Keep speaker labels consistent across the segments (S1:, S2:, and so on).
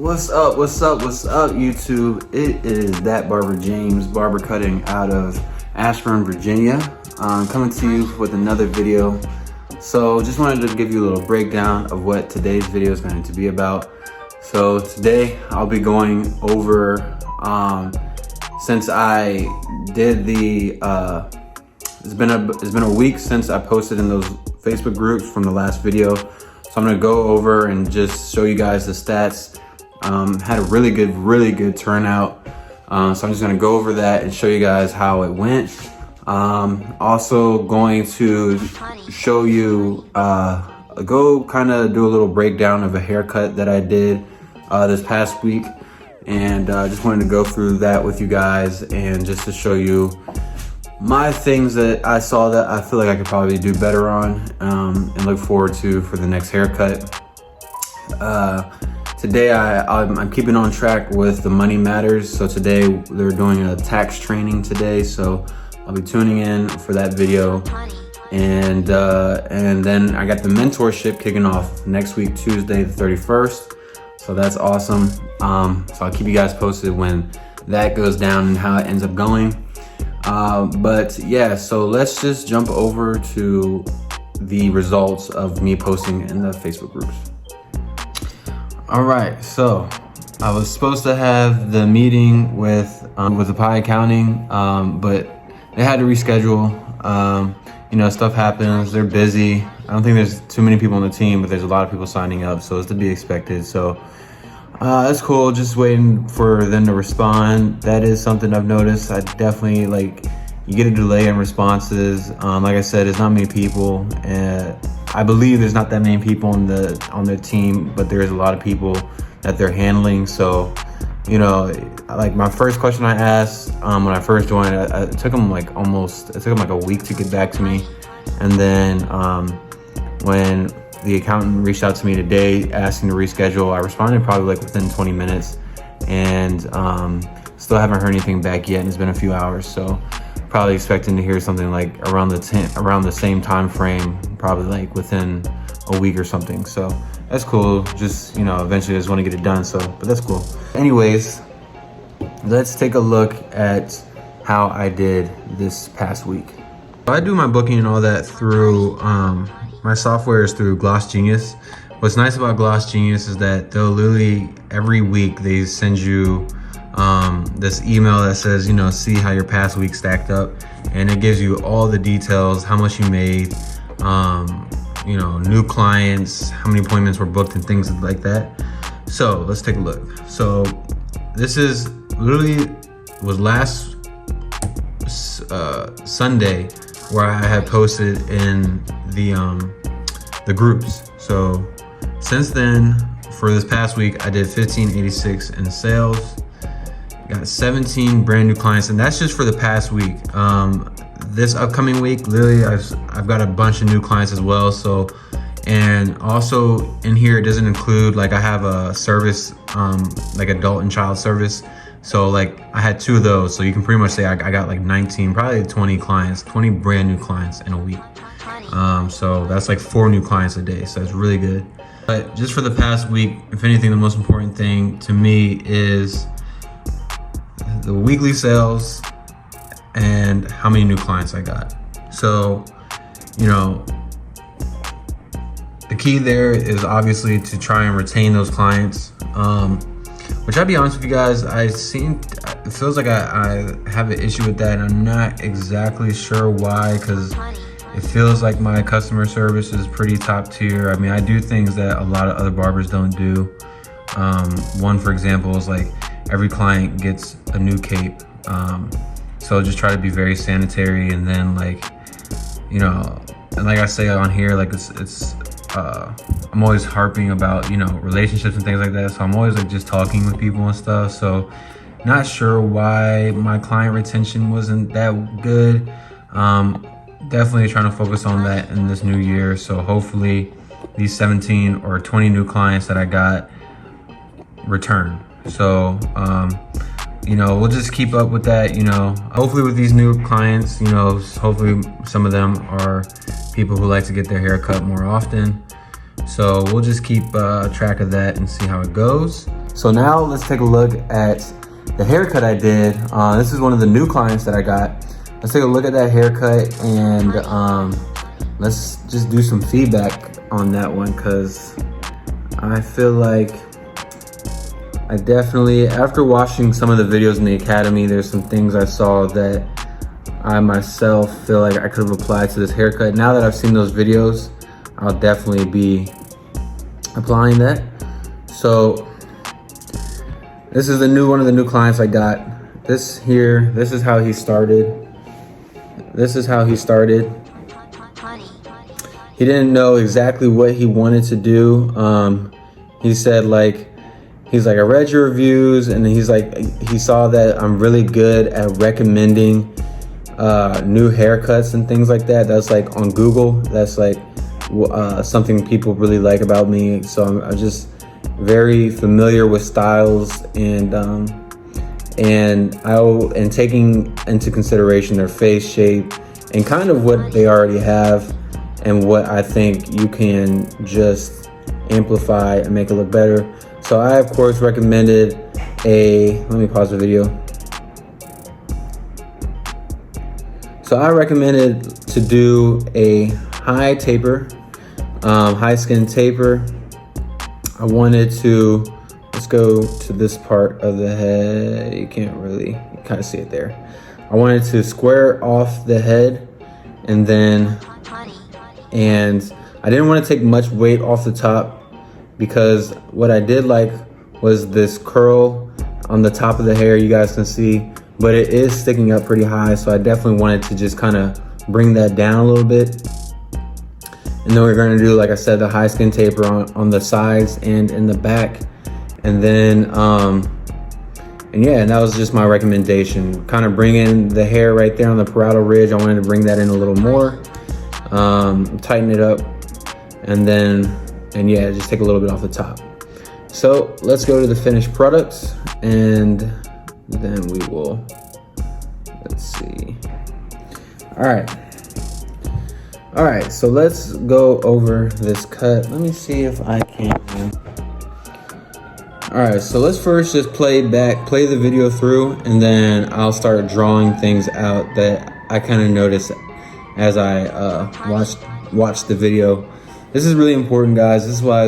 S1: What's up, YouTube? It is that Barber James, barber cutting out of Ashburn, Virginia. Coming to you with another video. So just wanted to give you a little breakdown of what today's video is going to be about. So today I'll be going over, since I did the, it's been a week since I posted in those Facebook groups from the last video. So I'm gonna go over and just show you guys the stats. Had a really good turnout. So I'm just gonna go over that and show you guys how it went. Also going to show you, go kind of do a little breakdown of a haircut that I did this past week. And just wanted to go through that with you guys and just to show you my things that I saw that I feel like I could probably do better on, and look forward to for the next haircut. Today I'm keeping on track with the Money Matters. So today they're doing a tax training today, so I'll be tuning in for that video. And then I got the mentorship kicking off next week, Tuesday the 31st. So that's awesome. So I'll keep you guys posted when that goes down and how it ends up going. But yeah, so let's just jump over to the results of me posting in the Facebook groups. All right, so I was supposed to have the meeting with the pie accounting, but they had to reschedule. You know, stuff happens, they're busy. I don't think there's too many people on the team, but there's a lot of people signing up, so it's to be expected. So that's cool, just waiting for them to respond. That is something I've noticed. I definitely, you get a delay in responses. Like I said, there's not many people, and I believe there's not that many people on the team, but there is a lot of people that they're handling. So, you know, like my first question I asked when I first joined, it took them like a week to get back to me. And then when the accountant reached out to me today asking to reschedule, I responded probably like within 20 minutes, and still haven't heard anything back yet, and it's been a few hours. So probably expecting to hear something like around the same time frame, probably like within a week or something. So that's cool. Just, you know, eventually I just want to get it done. So, but that's cool. Anyways, let's take a look at how I did this past week. I do my booking and all that through my software is through Gloss Genius. What's nice about Gloss Genius is that they'll literally every week they send you this email that says, you know, see how your past week stacked up, and it gives you all the details, how much you made, you know, new clients, how many appointments were booked, and things like that. So let's take a look. So this is literally was last Sunday where I had posted in the groups. So since then, for this past week, I did 1586 in sales. Got 17 brand new clients, and that's just for the past week. This upcoming week, literally, I've got a bunch of new clients as well. So, and also in here, it doesn't include, like, I have a service, like adult and child service. So like I had 2 of those. So you can pretty much say I got like 19, probably 20 clients, 20 brand new clients in a week. So that's like 4 new clients a day. So it's really good. But just for the past week, if anything, the most important thing to me is the weekly sales and how many new clients I got. So, you know, the key there is obviously to try and retain those clients. Which I'll be honest with you guys, it feels like I have an issue with that, and I'm not exactly sure why, because it feels like my customer service is pretty top tier. I mean, I do things that a lot of other barbers don't do. One, for example, is like every client gets a new cape. So just try to be very sanitary, and then, like, you know, and like I say on here, like I'm always harping about, you know, relationships and things like that. So I'm always like just talking with people and stuff. So not sure why my client retention wasn't that good. Definitely trying to focus on that in this new year. So hopefully these 17 or 20 new clients that I got return. So, you know, we'll just keep up with that. You know, hopefully with these new clients, you know, hopefully some of them are people who like to get their hair cut more often. So we'll just keep track of that and see how it goes. So now let's take a look at the haircut I did. This is one of the new clients that I got. Let's take a look at that haircut and let's just do some feedback on that one, because I feel like I definitely, after watching some of the videos in the academy, there's some things I saw that I myself feel like I could have applied to this haircut. Now that I've seen those videos, I'll definitely be applying that. So this is one of the new clients I got. This is how he started. This is how he started. He didn't know exactly what he wanted to do. He said he's like, I read your reviews, and he's like, he saw that I'm really good at recommending new haircuts and things like that. That's like on Google. That's like something people really like about me. So I'm just very familiar with styles and taking into consideration their face shape and kind of what they already have and what I think you can just amplify and make it look better. So I of course recommended let me pause the video. So I recommended to do a high taper, high skin taper. I wanted to, let's go to this part of the head. You can't really, you kind of see it there. I wanted to square off the head and I didn't want to take much weight off the top, because what I did like was this curl on the top of the hair, you guys can see, but it is sticking up pretty high. So I definitely wanted to just kind of bring that down a little bit. And then we're gonna do, like I said, the high skin taper on the sides and in the back. And then, and that was just my recommendation. Kind of bring in the hair right there on the parietal ridge. I wanted to bring that in a little more, tighten it up, and just take a little bit off the top. So let's go to the finished products, and then we will, let's see. All right, so let's go over this cut. Let me see if I can. All right, so let's first just play the video through, and then I'll start drawing things out that I kind of noticed as I watched the video. This is really important, guys. This is why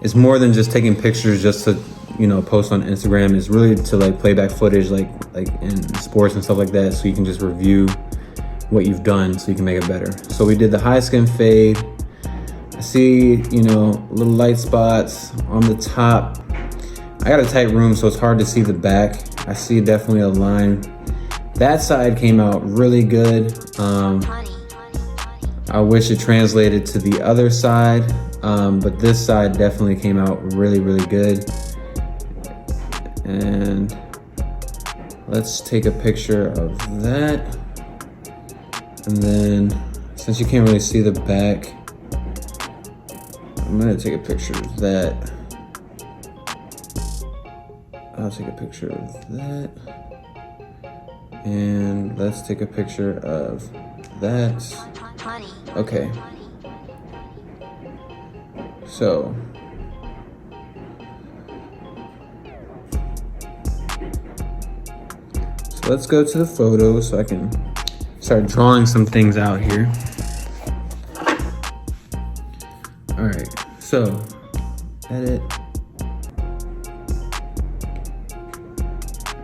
S1: it's more than just taking pictures just to post on Instagram. It's really to play back footage like in sports and stuff like that, so you can just review what you've done so you can make it better. So we did the high skin fade. I see little light spots on the top. I got a tight room, so it's hard to see the back. I see definitely a line. That side came out really good. I wish it translated to the other side, but this side definitely came out really, really good. And let's take a picture of that. And then, since you can't really see the back, I'm gonna take a picture of that. I'll take a picture of that. And let's take a picture of that. Okay. So let's go to the photo so I can start drawing some things out here. All right, so edit.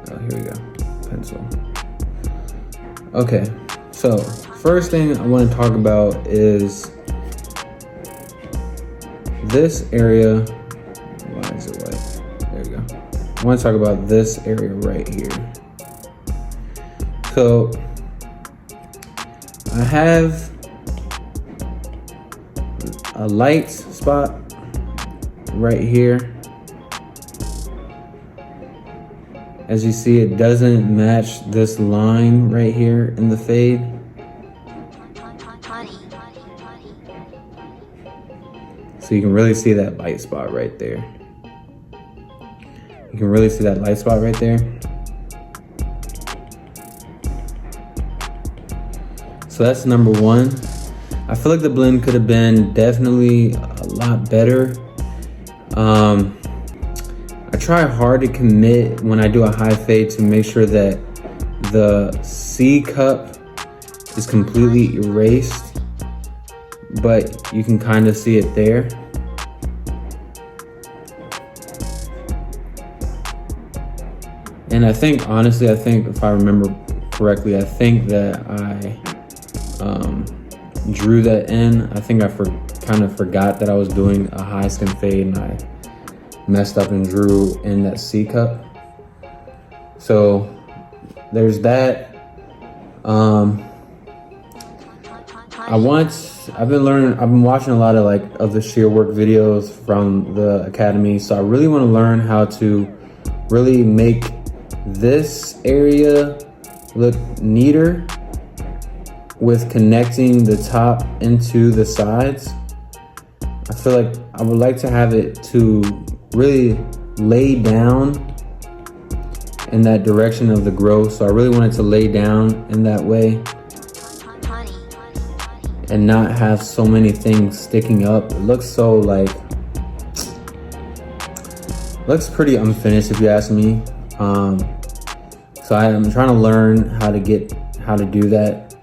S1: Oh, here we go, pencil. Okay, so first thing I want to talk about is this area. Why is it white? There we go. I want to talk about this area right here. So I have a light spot right here. As you see, it doesn't match this line right here in the fade. So you can really see that light spot right there. You can really see that light spot right there. So that's number one. I feel like the blend could have been definitely a lot better. I try hard to commit when I do a high fade to make sure that the C cup is completely erased, but you can kind of see it there. And I think, honestly, if I remember correctly, I think that I drew that in. I think I kind of forgot that I was doing a high skin fade, and I messed up and drew in that C cup. So there's that. I've been watching a lot of the shear work videos from the academy. So I really want to learn how to really make this area look neater with connecting the top into the sides. I feel like I would like to have it to really lay down in that direction of the growth. So I really want it to lay down in that way and not have so many things sticking up. It looks so looks pretty unfinished if you ask me. So I'm trying to learn how to do that.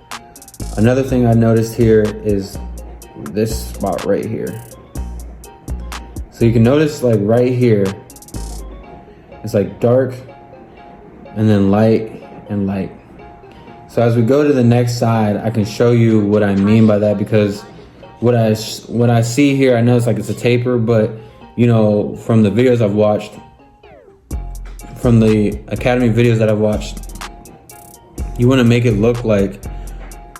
S1: Another thing I noticed here is this spot right here. So you can notice right here, it's dark and then light and light. So as we go to the next side, I can show you what I mean by that, because what I see here, I know it's a taper, but from the videos I've watched, from the academy videos that I've watched, you want to make it look like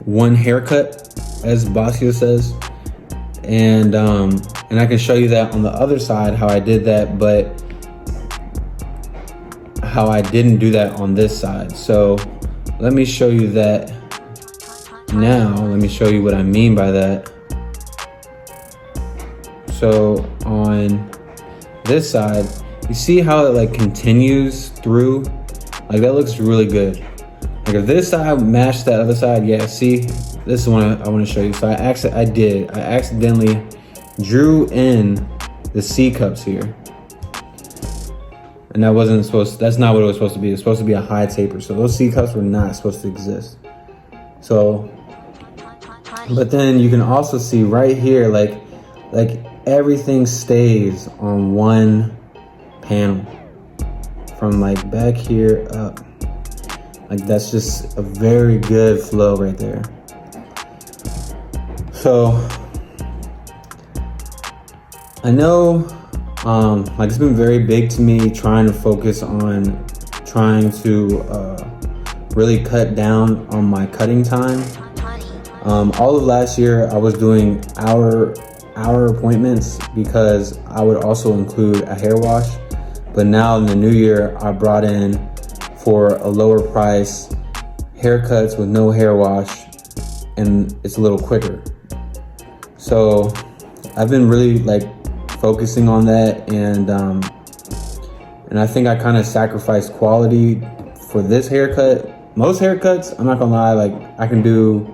S1: one haircut, as Basio says, and I can show you that on the other side how I did that, but how I didn't do that on this side. So let me show you that now. Let me show you what I mean by that. So on this side, you see how it continues through? That looks really good. If this side matched that other side, yeah, see, this is one I want to show you. So I accidentally drew in the C cups here. And that's not what it was supposed to be. It's supposed to be a high taper. So those C cups were not supposed to exist. So, but then you can also see right here, everything stays on one panel from back here up. That's just a very good flow right there. So I know it's been very big to me trying to focus on trying to really cut down on my cutting time. All of last year I was doing hour appointments because I would also include a hair wash. But now in the new year, I brought in, for a lower price, haircuts with no hair wash, and it's a little quicker. So I've been really focusing on that, and I think I kind of sacrificed quality for this haircut. Most haircuts, I'm not gonna lie, I can do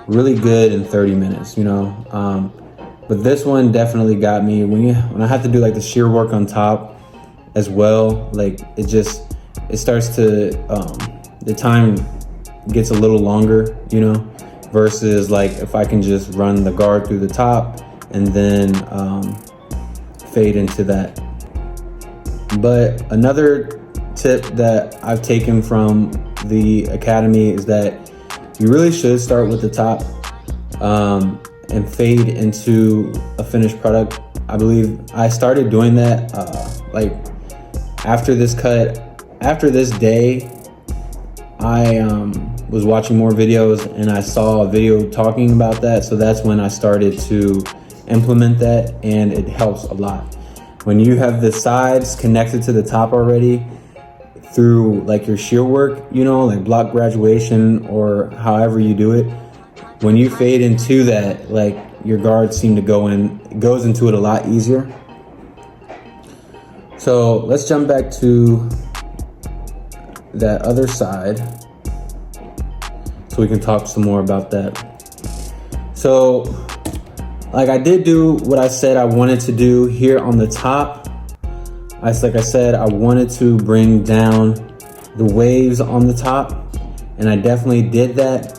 S1: really good in 30 minutes, but this one definitely got me. When I have to do the shear work on top as well, it starts to, the time gets a little longer, versus if I can just run the guard through the top and then fade into that. But another tip that I've taken from the academy is that you really should start with the top and fade into a finished product. I believe I started doing that after this cut. After this day, I was watching more videos and I saw a video talking about that. So that's when I started to implement that, and it helps a lot. When you have the sides connected to the top already through your shear work, block graduation or however you do it, when you fade into that, your guards seem to it goes into it a lot easier. So let's jump back to that other side so we can talk some more about that. So I did do what I said I wanted to do here on the top. like I said, I wanted to bring down the waves on the top, and I definitely did that.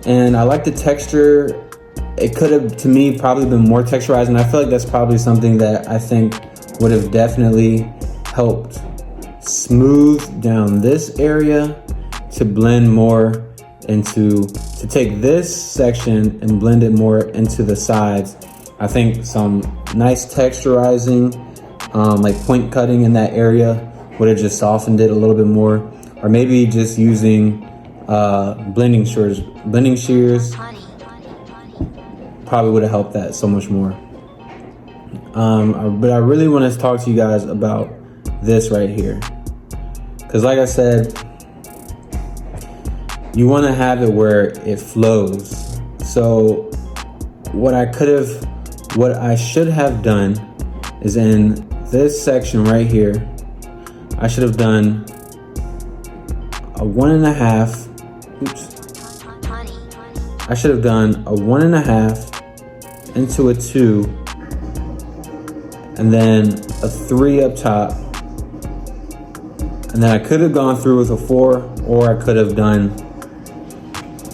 S1: And I like the texture. It could have, to me, probably been more texturized, and I feel like that's probably something that I think would have definitely helped smooth down this area to blend more into, to take this section and blend it more into the sides. I think some nice texturizing, like point cutting in that area would have just softened it a little bit more, or maybe just using blending shears probably would have helped that so much more. But I really want to talk to you guys about this right here, because like I said, you want to have it where it flows. So what I should have done is in this section right here, I should have done a 1.5, I should have done a 1.5 into a 2, and then a 3 up top. And then I could have gone through with a 4, or I could have done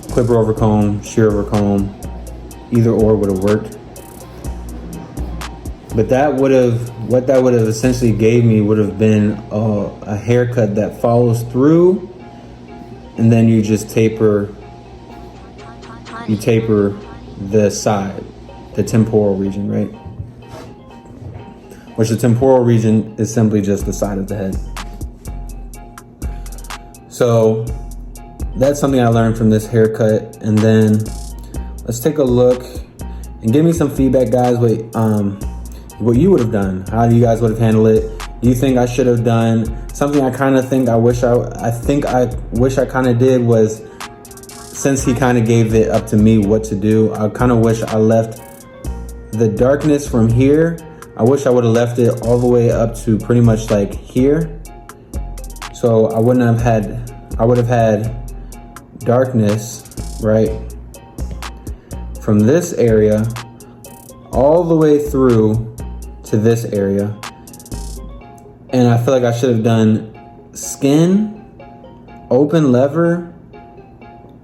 S1: clipper over comb, shear over comb. Either or would have worked. But what that would have essentially gave me would have been a haircut that follows through, and then you just taper the side, the temporal region, right? Which the temporal region is simply just the side of the head. So that's something I learned from this haircut. And then let's take a look and give me some feedback, guys. What you would have done, how you guys would have handled it. Do you think I should have done something? I wish I kind of did was, since he kind of gave it up to me what to do, I kind of wish I left the darkness from here. I wish I would have left it all the way up to pretty much like here. So I would have had darkness, right, from this area all the way through to this area. And I feel like I should have done skin, open lever,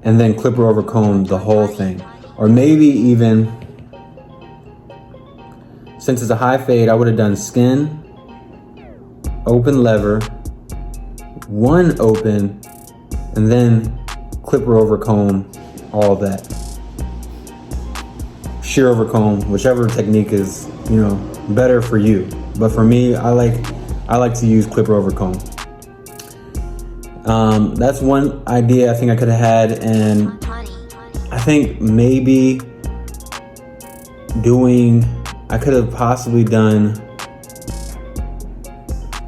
S1: and then clipper over comb the whole thing. Or maybe even, since it's a high fade, I would have done skin, open lever, 1 open, and then clipper over comb, all of that. Shear over comb, whichever technique is, better for you. But for me, I like to use clipper over comb. That's one idea I think I could have had, and I think maybe I could have possibly done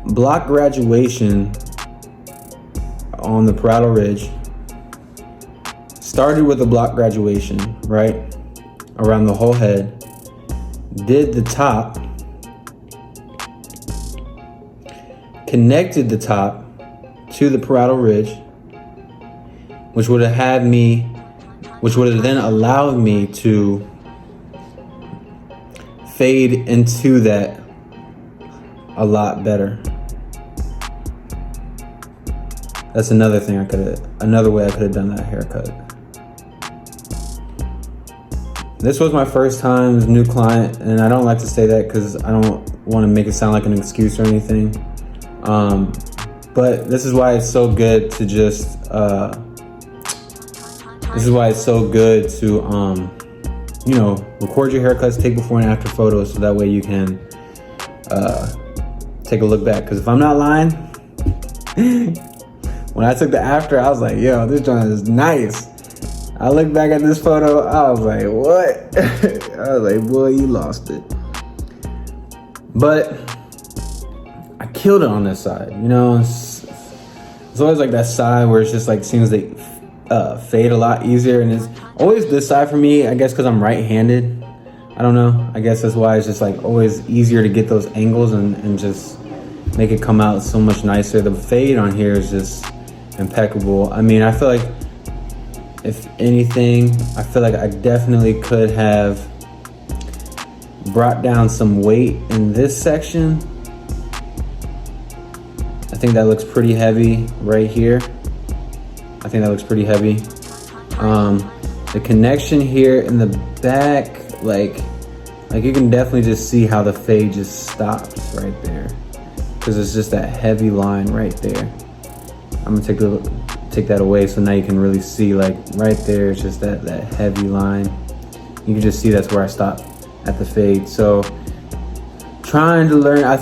S1: block graduation on the parietal ridge. Started with a block graduation, right, around the whole head. Did the top, connected the top to the parietal ridge, which would have then allowed me to fade into that a lot better. That's another way I could have done that haircut. This was my first time as a new client, and I don't like to say that because I don't want to make it sound like an excuse or anything. But this is why it's so good to record your haircuts, take before and after photos, so that way you can take a look back. Because if I'm not lying, when I took the after, I was like, yo, this joint is nice. I look back at this photo, I was like, what? I was like, boy, you lost it. But I killed it on this side. It's always like that side where it's just like seems they fade a lot easier, and it's always this side for me, I guess because I'm right-handed. I don't know. I guess that's why it's just like always easier to get those angles and just make it come out so much nicer. The fade on here is just impeccable. I mean, I feel like, if anything, I feel like I definitely could have brought down some weight in this section I think that looks pretty heavy right here. I think that looks pretty heavy. The connection here in the back, like you can definitely just see how the fade just stops right there, because it's just that heavy line right there. I'm gonna take that away so now you can really see, like right there, it's just that heavy line. You can just see that's where I stopped at the fade. So trying to learn, I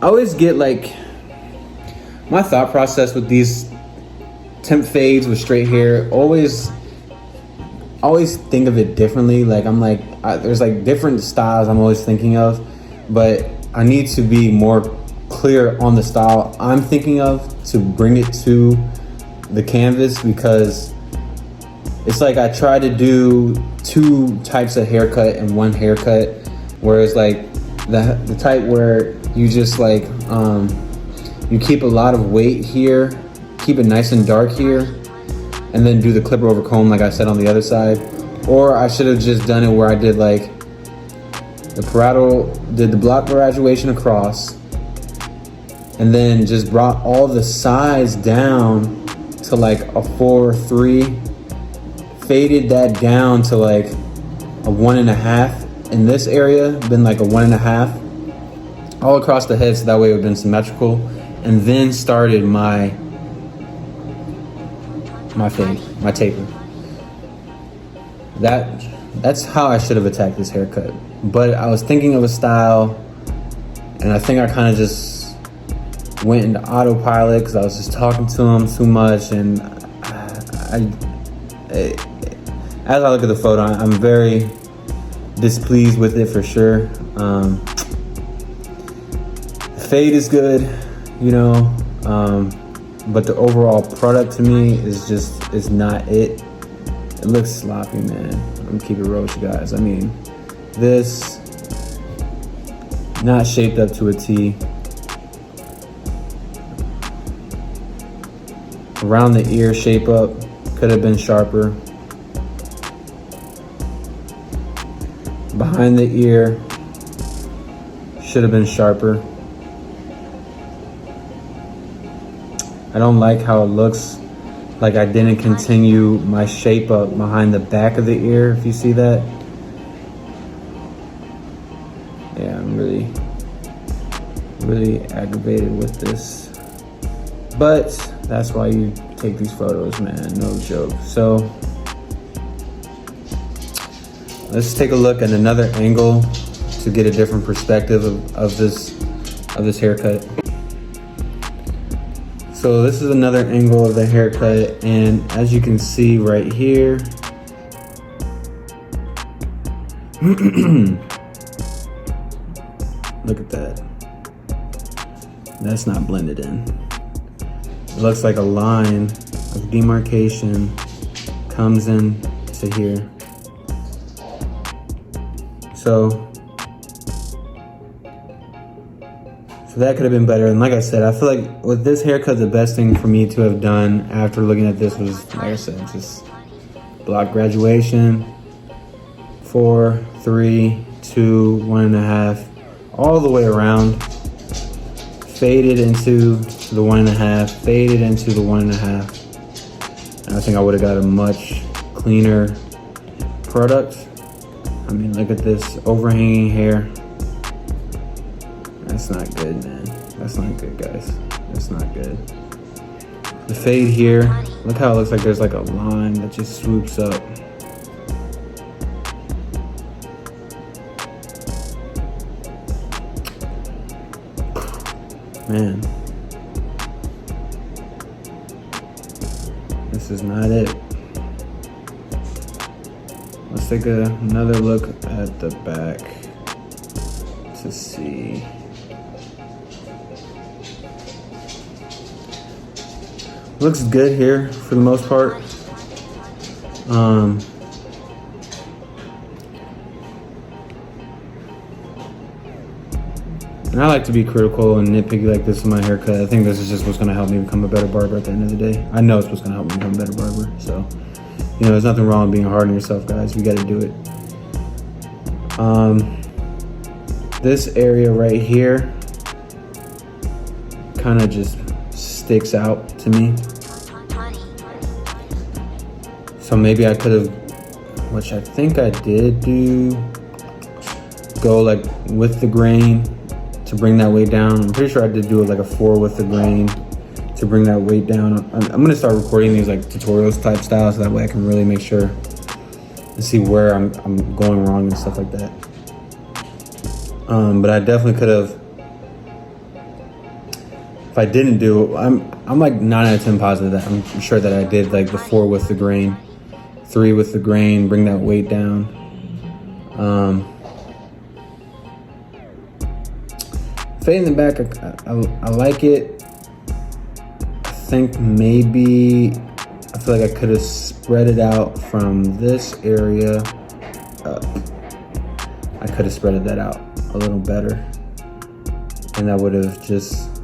S1: always get like, my thought process with these temp fades with straight hair, always think of it differently. Like I'm like, there's like different styles I'm always thinking of, but I need to be more clear on the style I'm thinking of to bring it to the canvas, because it's like I try to do two types of haircut in one haircut, whereas like the type where you just like you keep a lot of weight here, keep it nice and dark here, and then do the clipper over comb like I said on the other side. Or I should have just done it where I did like did the block graduation across, and then just brought all the sides down to like a 4-3, faded that down to like a 1.5 in this area, been like a 1.5 all across the head, so that way it would have been symmetrical, and then started my fade, my taper. That's how I should have attacked this haircut. But I was thinking of a style, and I think I kind of just went into autopilot because I was just talking to him too much. And as I look at the photo, I'm very displeased with it for sure. The fade is good, you know, but the overall product to me is not it. It looks sloppy, man. I'm gonna keep it real with you guys. I mean, this not shaped up to a T. Around the ear shape up could have been sharper. Behind the ear should have been sharper. I don't like how it looks like I didn't continue my shape up behind the back of the ear, if you see that. Yeah, I'm really aggravated with this. But that's why you take these photos, man, no joke. So let's take a look at another angle to get a different perspective of this haircut. So this is another angle of the haircut, and as you can see right here, look at that. That's not blended in. It looks like a line of demarcation comes in to here. So that could have been better. And like I said, I feel like with this haircut, the best thing for me to have done after looking at this was, like I said, just block graduation, 4, 3, 2, 1.5, all the way around, faded into the 1.5, faded into the 1.5. And I think I would have got a much cleaner product. I mean, look at this overhanging hair. That's not good, man. That's not good, guys. That's not good. The fade here, look how it looks like there's like a line that just swoops up. Man. This is not it. Let's take another look at the back to see. Looks good here for the most part. And I like to be critical and nitpicky like this in my haircut. I think this is just what's gonna help me become a better barber at the end of the day. I know it's what's gonna help me become a better barber. So, you know, there's nothing wrong with being hard on yourself, guys. We gotta do it. This area right here, kind of just sticks out to me. So maybe I could have, which I think I did do, go like with the grain to bring that weight down. I'm pretty sure I did do it like a 4 with the grain to bring that weight down. I'm gonna start recording these like tutorials type style, so that way I can really make sure and see where I'm going wrong and stuff like that. But I definitely could have, if I didn't do, I'm like 9 out of 10 positive that I'm sure that I did like the 4 with the grain, 3 with the grain, bring that weight down. Fade in the back, I like it. I think maybe, I feel like I could have spread it out from this area up. I could have spreaded that out a little better, and that would have just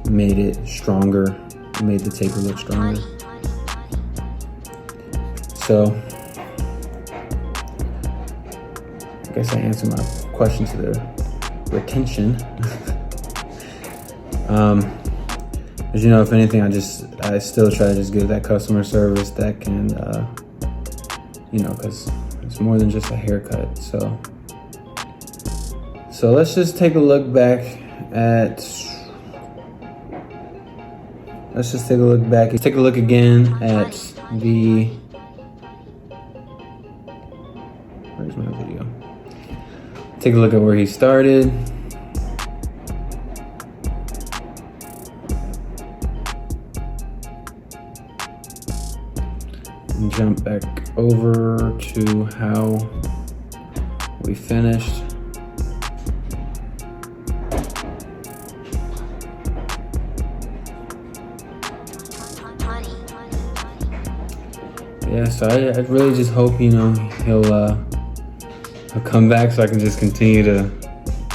S1: made it stronger, made the taper look stronger. So, I guess I answered my question to the retention. As you know, if anything, I still try to just give that customer service that can, you know, because it's more than just a haircut. So let's just take a look back at. Let's just take a look back. Take a look again at the. Where's my video? Take a look at where he started. And jump back over to how we finished. Yeah, so I really just hope, you know, he'll come back so I can just continue to,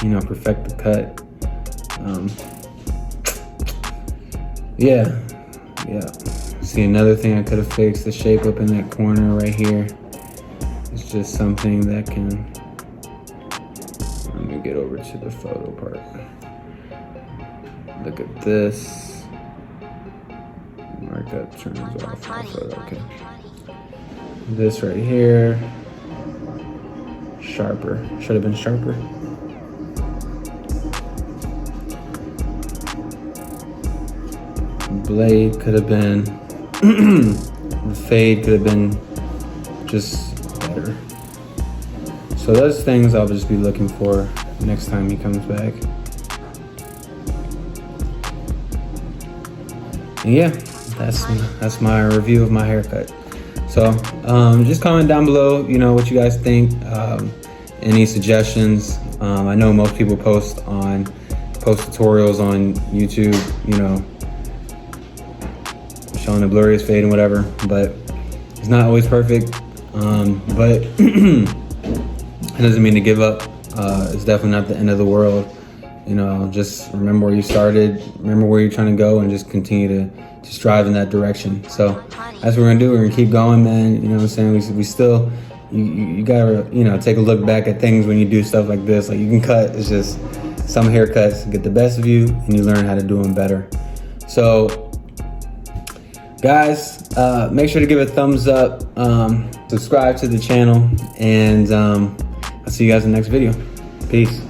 S1: you know, perfect the cut. Yeah. See, another thing I could have fixed, the shape up in that corner right here. It's just something that can, let me get over to the photo part. Look at this. Mark that turns off my photo, okay. This right here. Sharper. Should have been sharper. Blade could have been, the fade could have been just better. So those things I'll just be looking for next time he comes back. And yeah, that's my review of my haircut. So just comment down below, you know, what you guys think. Any suggestions. I know most people post tutorials on YouTube, you know, showing the blurriest fade and whatever, but it's not always perfect. But it doesn't mean to give up. It's definitely not the end of the world. You know, just remember where you started, remember where you're trying to go, and just continue to strive in that direction. So that's what we're gonna do. We're gonna keep going, man. You know what I'm saying? We still, you gotta, you know, take a look back at things when you do stuff like this. Like, you can cut, it's just some haircuts get the best of you and you learn how to do them better. So guys, make sure to give it a thumbs up, subscribe to the channel, and I'll see you guys in the next video. Peace.